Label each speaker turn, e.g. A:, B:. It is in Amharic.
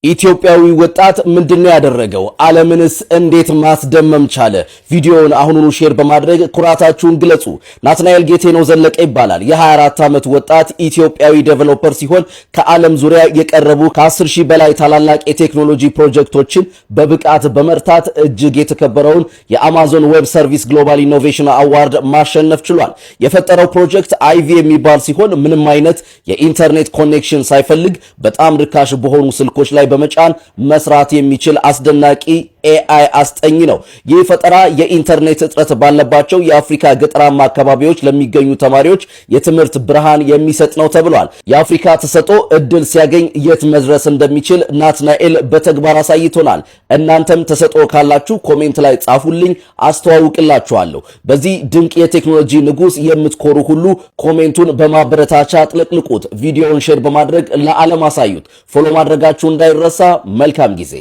A: ኢትዮጵያዊ ወጣት ምንድነው ያደረገው? ዓለምንስ እንዴት ማስደመም ቻለ? ቪዲዮውን አሁኑኑ ሼር በማድረግ ኩራታችሁን ግለጹ። ናትናኤል ጌቴነው ዘለቀ ይባላል። የ24 ዓመት ወጣት ኢትዮጵያዊ ዴቨሎፐር ሲሆን ከዓለም ዙሪያ የቀረቡ ከ10,000 በላይ ታላላቅ የቴክኖሎጂ ፕሮጀክቶችን በብቃት በመርታት እጅግ የተከበረውን የአማዞን ዌብ ሰርቪስ ግሎባል ኢኖቬሽን አዋርድ ማሸነፍ ችሏል። የፈጠረው ፕሮጀክት አይቪ የሚባል ሲሆን ምንም አይነት የኢንተርኔት ኮኔክሽን ሳይፈልግ በጣም ርካሽ በሆኑ ስልኮች ላይ በመጫን መስራት የሚችል አስደናቂ ኤአይ አስጠኝ ነው። ይህ ፈጠራ የኢንተርኔት እጥረት ባለባቸው የአፍሪካ ገጠራማ አካባቢዎች ለሚገኙ ተማሪዎች የትምህርት ብርሃን የሚሰጥ ነው ተብሏል። የአፍሪካ ተሰጥኦ እድል ሲያገኝ የት መድረስ እንደሚችል ናትናኤል በተግባር አሳይቶናል። እናንተም ተሰጥኦ ካላችሁ ኮሜንት ላይ ጻፉልኝ፣ አስተዋውቅላችኋለሁ። በዚህ ድንቅ የቴክኖሎጂ ንጉስ የምትኮሩ ሁሉ ኮሜንቱን በማበረታቻ አጥለቅልቁት። ቪዲዮውን ሼር በማድረግ ለዓለም አሳዩት። ፎሎ ማድረጋችሁ እንዳይረሳ። መልካም ጊዜ